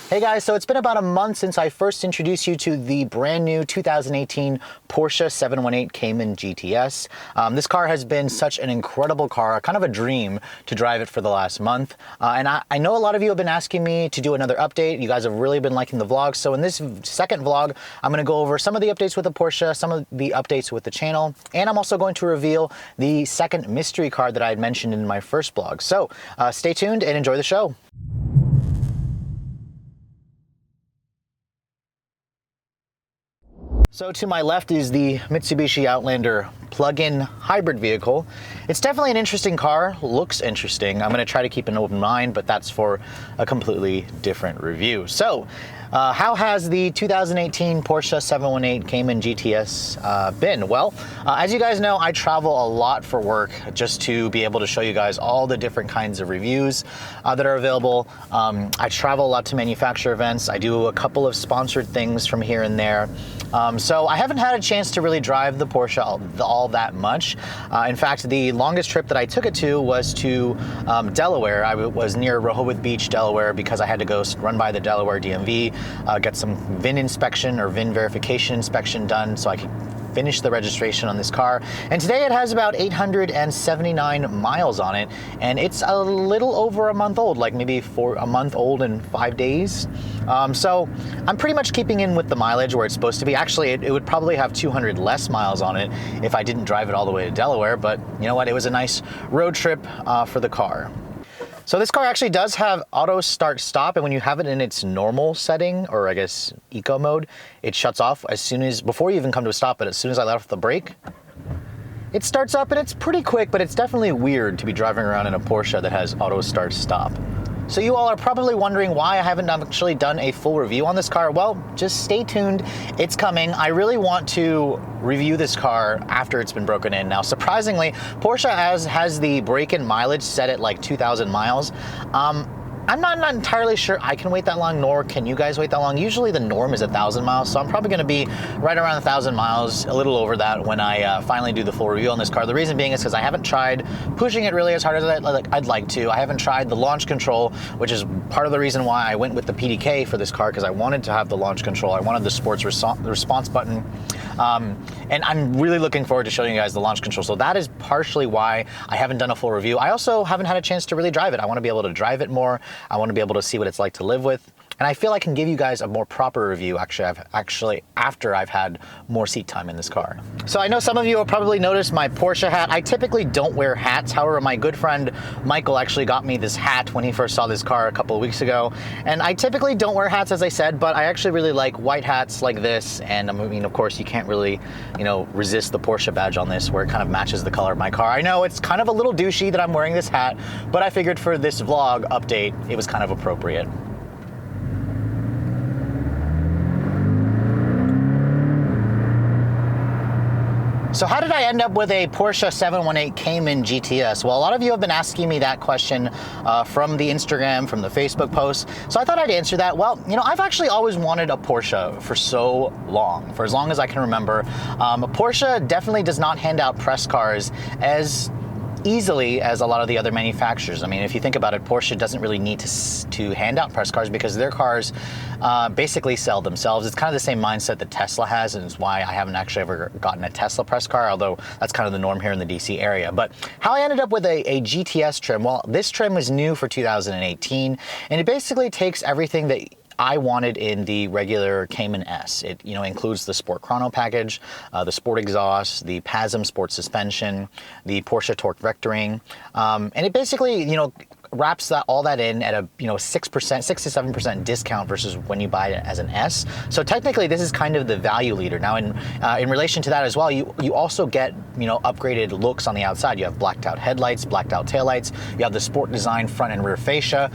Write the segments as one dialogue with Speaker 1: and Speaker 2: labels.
Speaker 1: Hey guys, so it's been about a month since I first introduced you to the brand new 2018 Porsche 718 Cayman GTS. This car has been such an incredible car, kind of a dream to drive it for the last month. And I know a lot of you have been asking me to do another update. You guys have really been liking the vlogs. So in this second vlog, I'm gonna go over some of the updates with the Porsche, some of the updates with the channel, and I'm also going to reveal the second mystery car that I had mentioned in my first vlog. So stay tuned and enjoy the show. So to my left is the Mitsubishi Outlander plug-in hybrid vehicle. It's definitely an interesting car, looks interesting. I'm gonna try to keep an open mind, but that's for a completely different review. So, how has the 2018 Porsche 718 Cayman GTS been? Well, as you guys know, I travel a lot for work just to be able to show you guys all the different kinds of reviews that are available. I travel a lot to manufacturer events. I do a couple of sponsored things from here and there. So I haven't had a chance to really drive the Porsche all that much. In fact, the longest trip that I took it to was to Delaware. I was near Rehoboth Beach, Delaware, because I had to go run by the Delaware DMV, get some VIN inspection or VIN verification inspection done so I could finish the registration on this car. And today it has about 879 miles on it, and it's a little over a month old, like maybe a month old and 5 days. So I'm pretty much keeping in with the mileage where it's supposed to be. Actually, it would probably have 200 less miles on it if I didn't drive it all the way to Delaware, but you know what? It was a nice road trip for the car. So this car actually does have auto start stop, and when you have it in its normal setting, or I guess eco mode, it shuts off before you even come to a stop, but as soon as I let off the brake, it starts up, and it's pretty quick, but it's definitely weird to be driving around in a Porsche that has auto start stop. So you all are probably wondering why I haven't actually done a full review on this car. Well, just stay tuned, it's coming. I really want to review this car after it's been broken in. Now, surprisingly, Porsche has the break-in mileage set at like 2,000 miles. I'm not entirely sure I can wait that long, nor can you guys wait that long. Usually the norm is 1,000 miles, so I'm probably gonna be right around 1,000 miles, a little over that when I finally do the full review on this car. The reason being is because I haven't tried pushing it really as hard as I'd like to. I haven't tried the launch control, which is part of the reason why I went with the PDK for this car, because I wanted to have the launch control. I wanted the sports response button. And I'm really looking forward to showing you guys the launch control. So that is partially why I haven't done a full review. I also haven't had a chance to really drive it. I want to be able to drive it more. I want to be able to see what it's like to live with. And I feel I can give you guys a more proper review actually after I've had more seat time in this car. So I know some of you will probably notice my Porsche hat. I typically don't wear hats. However, my good friend Michael actually got me this hat when he first saw this car a couple of weeks ago. And I typically don't wear hats, as I said, but I actually really like white hats like this. And I mean, of course, you can't really, resist the Porsche badge on this, where it kind of matches the color of my car. I know it's kind of a little douchey that I'm wearing this hat, but I figured for this vlog update, it was kind of appropriate. So how did I end up with a Porsche 718 Cayman GTS? Well, a lot of you have been asking me that question from the Instagram, from the Facebook posts. So I thought I'd answer that. Well, I've actually always wanted a Porsche for so long, for as long as I can remember. Porsche definitely does not hand out press cars as easily as a lot of the other manufacturers. I mean, if you think about it, Porsche doesn't really need to hand out press cars because their cars basically sell themselves. It's kind of the same mindset that Tesla has, and it's why I haven't actually ever gotten a Tesla press car, although that's kind of the norm here in the DC area. But how I ended up with a GTS trim, well, this trim was new for 2018, and it basically takes everything that I wanted in the regular Cayman S. It includes the Sport Chrono package, the Sport exhaust, the PASM Sport suspension, the Porsche torque vectoring, and it basically wraps all that in at a 6 to 7% discount versus when you buy it as an S. So technically, this is kind of the value leader. Now, in relation to that as well, you also get upgraded looks on the outside. You have blacked out headlights, blacked out taillights. You have the sport design front and rear fascia.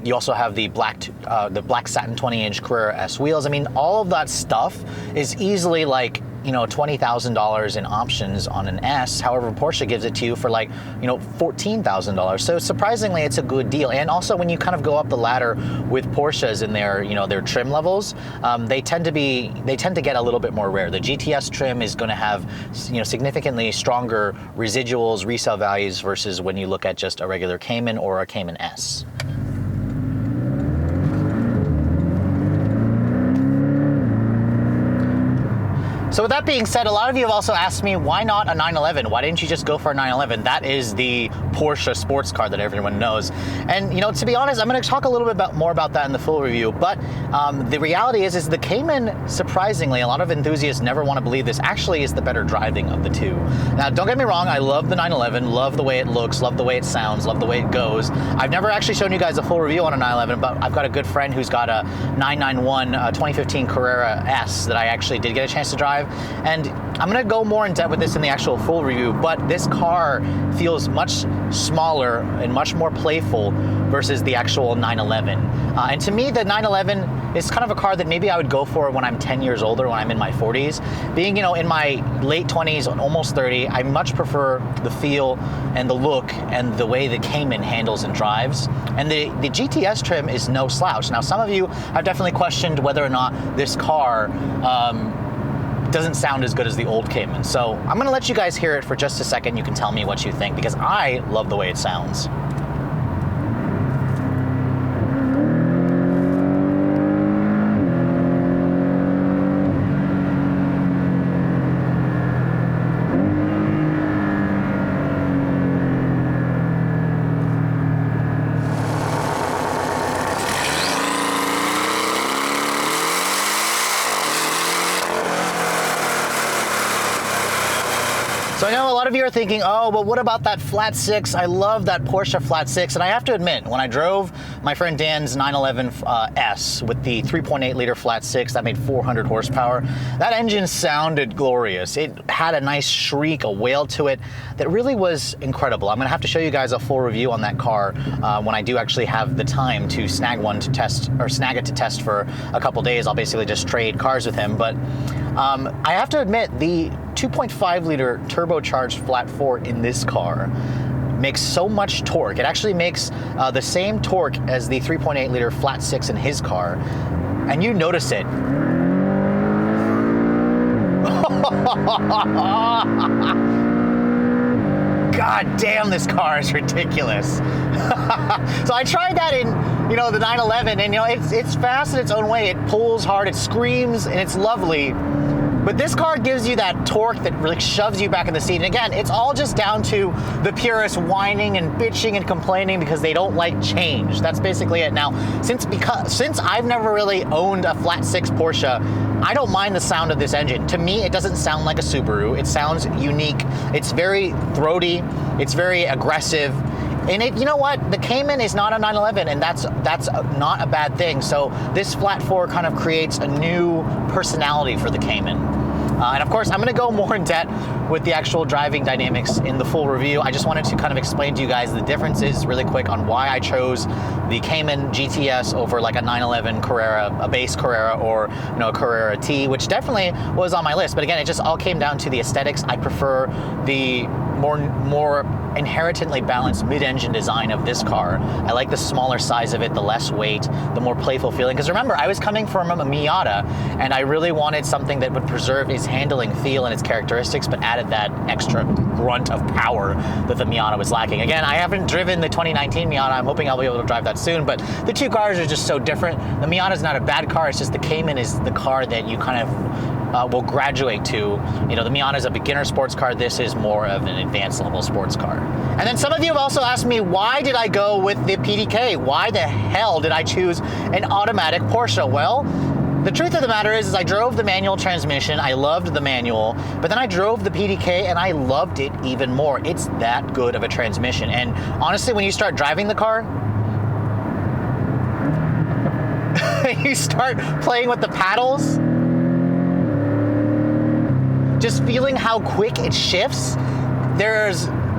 Speaker 1: You also have the black satin 20-inch Carrera S wheels. I mean, all of that stuff is easily like $20,000 in options on an S. However, Porsche gives it to you for like, $14,000. So surprisingly, it's a good deal. And also, when you kind of go up the ladder with Porsches in their trim levels, they tend to get a little bit more rare. The GTS trim is going to have, significantly stronger residuals, resale values versus when you look at just a regular Cayman or a Cayman S. So with that being said, a lot of you have also asked me, why not a 911? Why didn't you just go for a 911? That is the Porsche sports car that everyone knows. And to be honest, I'm going to talk a little bit more about that in the full review. But the reality is the Cayman, surprisingly, a lot of enthusiasts never want to believe this, actually is the better driving of the two. Now, don't get me wrong, I love the 911, love the way it looks, love the way it sounds, love the way it goes. I've never actually shown you guys a full review on a 911, but I've got a good friend who's got a 991 2015 Carrera S that I actually did get a chance to drive. And I'm going to go more in depth with this in the actual full review, but this car feels much smaller and much more playful versus the actual 911. And to me, the 911 is kind of a car that maybe I would go for when I'm 10 years older, when I'm in my 40s. Being, in my late 20s, almost 30, I much prefer the feel and the look and the way the Cayman handles and drives. And the GTS trim is no slouch. Now, some of you have definitely questioned whether or not this car doesn't sound as good as the old Cayman. So I'm gonna let you guys hear it for just a second. You can tell me what you think, because I love the way it sounds. So I know a lot of you are thinking, oh, but what about that flat six? I love that Porsche flat six. And I have to admit, when I drove my friend Dan's 911 S with the 3.8 liter flat six that made 400 horsepower, that engine sounded glorious. It had a nice shriek, a wail to it that really was incredible. I'm gonna have to show you guys a full review on that car when I do actually have the time to snag one to test, or snag it to test for a couple days. I'll basically just trade cars with him. But I have to admit, the 2.5 liter turbocharged flat four in this car makes so much torque. It actually makes the same torque as the 3.8 liter flat six in his car, and you notice it. God damn, this car is ridiculous. So I tried that in, the 911, and it's fast in its own way. It pulls hard, it screams, and it's lovely. But this car gives you that torque that really shoves you back in the seat. And again, it's all just down to the purists whining and bitching and complaining because they don't like change. That's basically it. Now, since I've never really owned a flat six Porsche, I don't mind the sound of this engine. To me, it doesn't sound like a Subaru. It sounds unique. It's very throaty. It's very aggressive. And you know what? The Cayman is not a 911, and that's not a bad thing. So this flat four kind of creates a new personality for the Cayman. And of course, I'm gonna go more in depth with the actual driving dynamics in the full review. I just wanted to kind of explain to you guys the differences really quick on why I chose the Cayman GTS over like a 911 Carrera, a base Carrera, or a Carrera T, which definitely was on my list. But again, it just all came down to the aesthetics. I prefer the more inherently balanced mid-engine design of this car. I like the smaller size of it, the less weight, the more playful feeling. Because remember, I was coming from a Miata, and I really wanted something that would preserve its handling feel and its characteristics, but added that extra grunt of power that the Miata was lacking. Again, I haven't driven the 2019 Miata. I'm hoping I'll be able to drive that soon, but the two cars are just so different. The Miata's not a bad car, it's just the Cayman is the car that you kind of will graduate to. The Miata is a beginner sports car. This is more of an advanced level sports car. And then some of you have also asked me, why did I go with the PDK? Why the hell did I choose an automatic Porsche? Well, the truth of the matter is I drove the manual transmission. I loved the manual, but then I drove the PDK and I loved it even more. It's that good of a transmission. And honestly, when you start driving the car, you start playing with the paddles, just feeling how quick it shifts,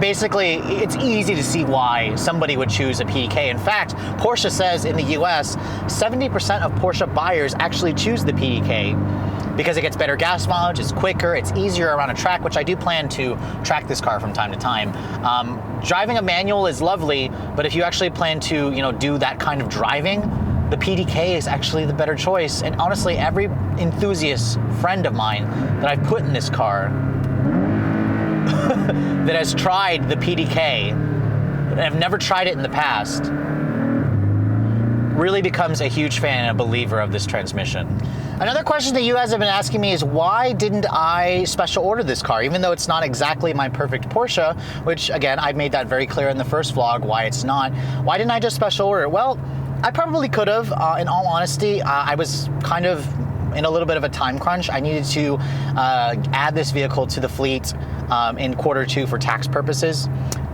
Speaker 1: it's easy to see why somebody would choose a PDK. In fact, Porsche says in the US, 70% of Porsche buyers actually choose the PDK because it gets better gas mileage, it's quicker, it's easier around a track, which I do plan to track this car from time to time. Driving a manual is lovely, but if you actually plan to, do that kind of driving, the PDK is actually the better choice. And honestly, every enthusiast friend of mine that I've put in this car that has tried the PDK, and have never tried it in the past, really becomes a huge fan and a believer of this transmission. Another question that you guys have been asking me is why didn't I special order this car, even though it's not exactly my perfect Porsche, which again, I made that very clear in the first vlog why it's not. Why didn't I just special order it? Well, I probably could have. In all honesty, I was kind of in a little bit of a time crunch. I needed to add this vehicle to the fleet in Q2 for tax purposes.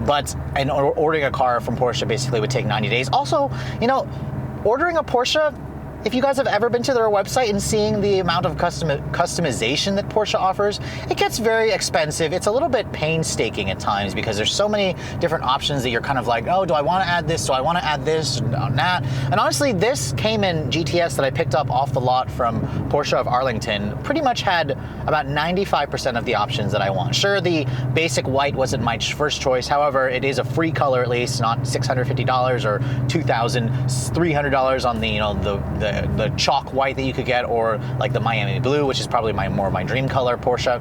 Speaker 1: But ordering a car from Porsche basically would take 90 days. Also, you know, ordering a Porsche, if you guys have ever been to their website and seeing the amount of customization that Porsche offers, it gets very expensive. It's a little bit painstaking at times because there's so many different options that you're kind of like, oh, do I want to add this? Do I want to add this? And that. And honestly, this Cayman GTS that I picked up off the lot from Porsche of Arlington pretty much had about 95% of the options that I want. Sure, the basic white wasn't my first choice. However, it is a free color at least, not $650 or $2,300 on the, you know, the chalk white that you could get, or like the Miami blue, which is probably more of my dream color Porsche.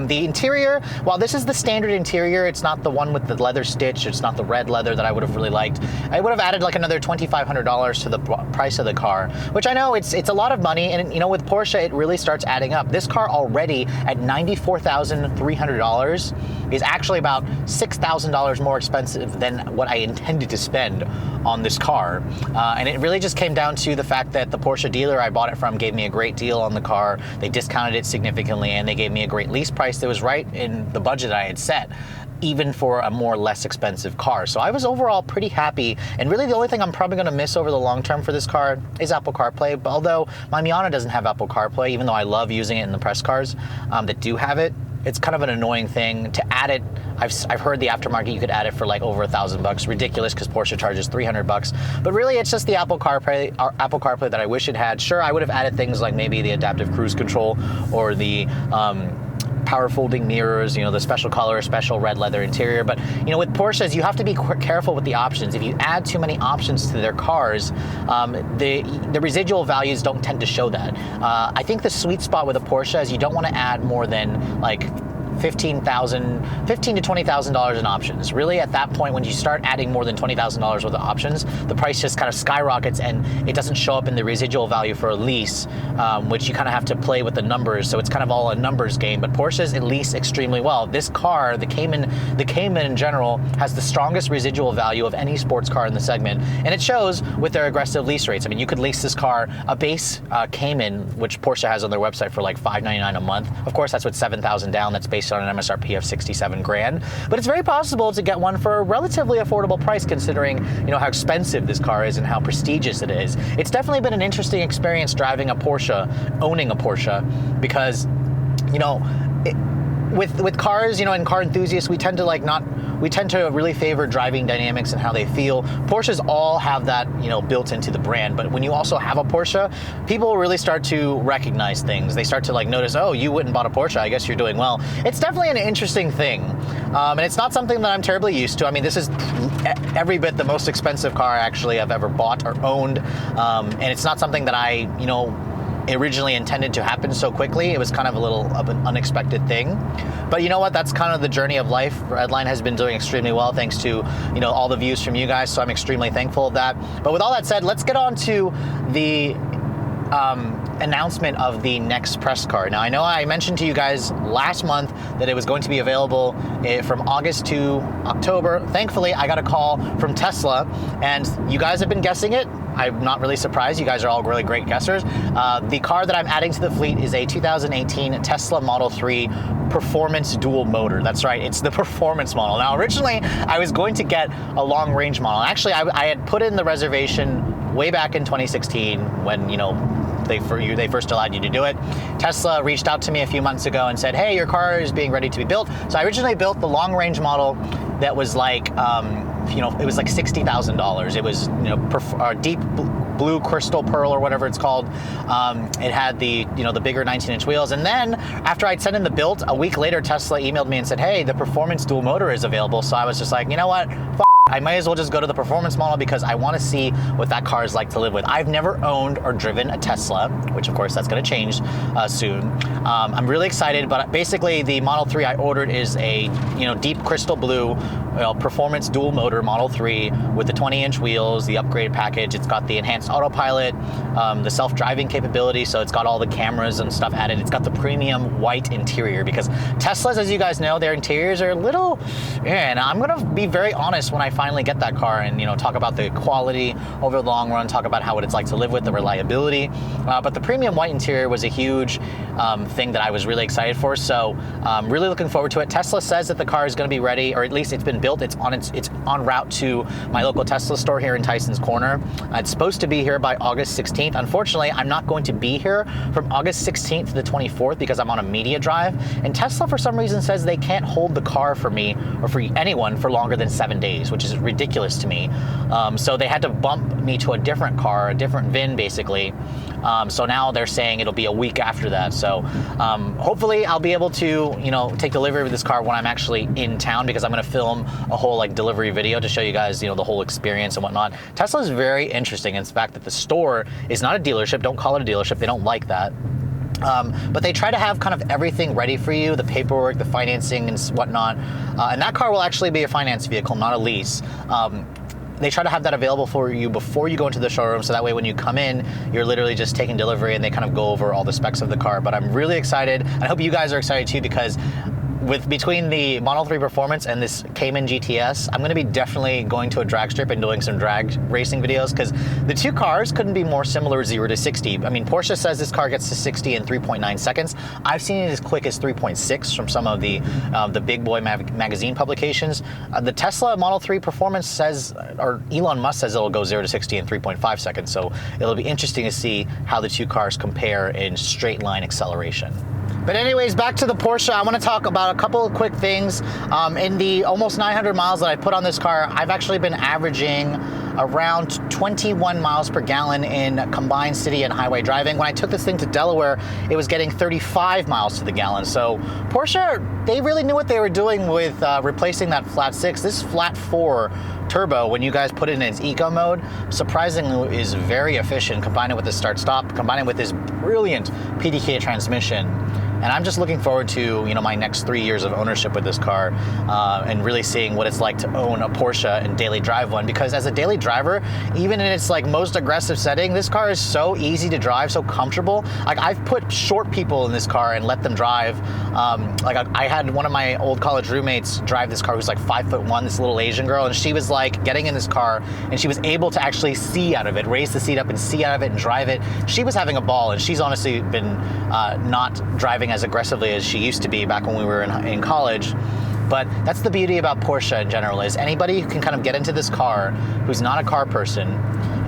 Speaker 1: The interior, while this is the standard interior, it's not the one with the leather stitch, it's not the red leather that I would have really liked. I would have added like another $2,500 to the price of the car, which I know it's a lot of money, and you know, with Porsche it really starts adding up. This car already at $94,300 is actually about $6,000 more expensive than what I intended to spend on this car. And it really just came down to the fact that the Porsche dealer I bought it from gave me a great deal on the car. They discounted it significantly, and they gave me a great lease price that was right in the budget I had set, even for a less expensive car. So I was overall pretty happy, and really the only thing I'm probably gonna miss over the long term for this car is Apple CarPlay. But although my Miata doesn't have Apple CarPlay, even though I love using it in the press cars that do have it, it's kind of an annoying thing to add it. I've heard the aftermarket you could add it for like over $1,000. Ridiculous, because Porsche charges $300. But really, it's just the Apple CarPlay that I wish it had. Sure, I would have added things like maybe the adaptive cruise control or the power folding mirrors, you know, the special color, special red leather interior. But you know, with Porsches, you have to be careful with the options. If you add too many options to their cars, the residual values don't tend to show that. I think the sweet spot with a Porsche is you don't want to add more than like $15,000 to $20,000 in options. Really, at that point, when you start adding more than $20,000 worth of options, the price just kind of skyrockets, and it doesn't show up in the residual value for a lease, which you kind of have to play with the numbers. So it's kind of all a numbers game. But Porsches at lease extremely well. This car, the Cayman in general, has the strongest residual value of any sports car in the segment, and it shows with their aggressive lease rates. I mean, you could lease this car, a base Cayman, which Porsche has on their website, for like $599 a month. Of course, that's with $7,000 down. That's based on an MSRP of $67 grand, but it's very possible to get one for a relatively affordable price, considering, you know, how expensive this car is and how prestigious it is. It's definitely been an interesting experience driving a Porsche, owning a Porsche, because, you know, with cars, you know, and car enthusiasts, we tend to really favor driving dynamics and how they feel. Porsches all have that, you know, built into the brand, but when you also have a Porsche, people really start to recognize things. They start to like notice, oh, you went and bought a Porsche, I guess you're doing well. It's definitely an interesting thing, and it's not something that I'm terribly used to. I mean, this is every bit the most expensive car actually I've ever bought or owned, and it's not something that I, you know, originally intended to happen so quickly. It was kind of a little of an unexpected thing, but you know what, that's kind of the journey of life. Redline has been doing extremely well thanks to, you know, all the views from you guys, so I'm extremely thankful of that. But with all that said, let's get on to the announcement of the next press car. Now, I know I mentioned to you guys last month that it was going to be available from August to October. Thankfully, I got a call from Tesla, and you guys have been guessing it. I'm not really surprised. You guys are all really great guessers. The car that I'm adding to the fleet is a 2018 Tesla Model 3 Performance Dual Motor. That's right, it's the Performance model. Now, originally, I was going to get a long range model. Actually, I had put in the reservation way back in 2016 when, you know, they first allowed you to do it. Tesla reached out to me a few months ago and said, hey, your car is being ready to be built. So I originally built the long range model that was like, you know, it was like $60,000. It was, you know, deep blue crystal pearl or whatever it's called. It had the, you know, the bigger 19-inch wheels. And then after I'd sent in the build, a week later, Tesla emailed me and said, hey, the Performance Dual Motor is available. So I was just like, you know what? I might as well just go to the Performance model because I want to see what that car is like to live with. I've never owned or driven a Tesla, which of course that's going to change soon. I'm really excited, but basically the Model 3 I ordered is a, you know, deep crystal blue. performance dual motor Model 3 with the 20-inch wheels, the upgrade package. It's got the enhanced autopilot, the self-driving capability, so it's got all the cameras and stuff added. It's got the premium white interior because Teslas, as you guys know, their interiors are a little, and I'm gonna be very honest when I finally get that car and talk about the quality over the long run, talk about how it's like to live with, the reliability. But the premium white interior was a huge thing that I was really excited for. So really looking forward to it. Tesla says that the car is going to be ready, or at least it's been built. It's on route to my local Tesla store here in Tyson's Corner. It's supposed to be here by August 16th. Unfortunately, I'm not going to be here from August 16th to the 24th because I'm on a media drive. And Tesla, for some reason, says they can't hold the car for me or for anyone for longer than 7 days, which is ridiculous to me. So they had to bump me to a different car, a different VIN, basically. So now they're saying it'll be a week after that. So hopefully I'll be able to, take delivery of this car when I'm actually in town, because I'm going to film a whole like delivery video to show you guys, the whole experience and whatnot. Tesla is very interesting in the fact that the store is not a dealership. Don't call it a dealership. They don't like that. But they try to have kind of everything ready for you, the paperwork, the financing and whatnot. And that car will actually be a finance vehicle, not a lease. They try to have that available for you before you go into the showroom, so that way when you come in, you're literally just taking delivery and they kind of go over all the specs of the car. But I'm really excited, and I hope you guys are excited too, because between the Model 3 Performance and this Cayman GTS, I'm going to be definitely going to a drag strip and doing some drag racing videos, because the two cars couldn't be more similar 0 to 60. I mean, Porsche says this car gets to 60 in 3.9 seconds. I've seen it as quick as 3.6 from some of the big boy magazine publications. The Tesla Model 3 Performance says, or Elon Musk says, it'll go 0 to 60 in 3.5 seconds. So it'll be interesting to see how the two cars compare in straight line acceleration. But anyways, back to the Porsche. I want to talk about a couple of quick things. In the almost 900 miles that I put on this car, I've actually been averaging around 21 miles per gallon in combined city and highway driving. When I took this thing to Delaware, it was getting 35 miles to the gallon. So Porsche, they really knew what they were doing with replacing that flat 6. This flat 4 turbo, when you guys put it in its eco mode, surprisingly is very efficient, combined with the start-stop, combined with this brilliant PDK transmission. And I'm just looking forward to, my next 3 years of ownership with this car, and really seeing what it's like to own a Porsche and daily drive one. Because as a daily driver, even in its like most aggressive setting, this car is so easy to drive, so comfortable. Like, I've put short people in this car and let them drive. I had one of my old college roommates drive this car, who's like 5'1", this little Asian girl, and she was like getting in this car and she was able to actually see out of it, raise the seat up and see out of it and drive it. She was having a ball, and she's honestly been not driving as aggressively as she used to be back when we were in college. But that's the beauty about Porsche in general, is anybody who can kind of get into this car who's not a car person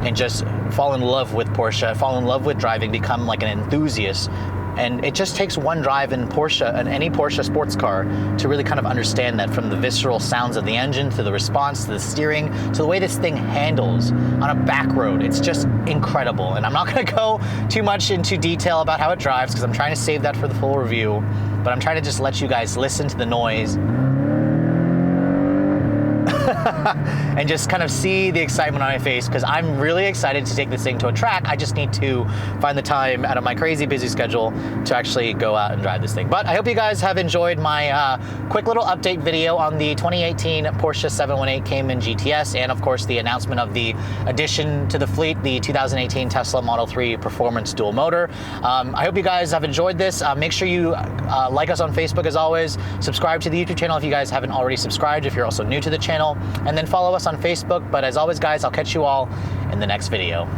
Speaker 1: and just fall in love with Porsche, fall in love with driving, become like an enthusiast. And it just takes one drive in Porsche, in any Porsche sports car, to really kind of understand that, from the visceral sounds of the engine, to the response, to the steering, to the way this thing handles on a back road. It's just incredible. And I'm not going to go too much into detail about how it drives, because I'm trying to save that for the full review. But I'm trying to just let you guys listen to the noise and just kind of see the excitement on my face, because I'm really excited to take this thing to a track. I just need to find the time out of my crazy busy schedule to actually go out and drive this thing. But I hope you guys have enjoyed my quick little update video on the 2018 Porsche 718 Cayman GTS, and of course the announcement of the addition to the fleet, the 2018 Tesla Model 3 Performance Dual Motor. I hope you guys have enjoyed this. Make sure you like us on Facebook as always. Subscribe to the YouTube channel if you guys haven't already subscribed, if you're also new to the channel, and then follow us on Facebook. But as always, guys, I'll catch you all in the next video.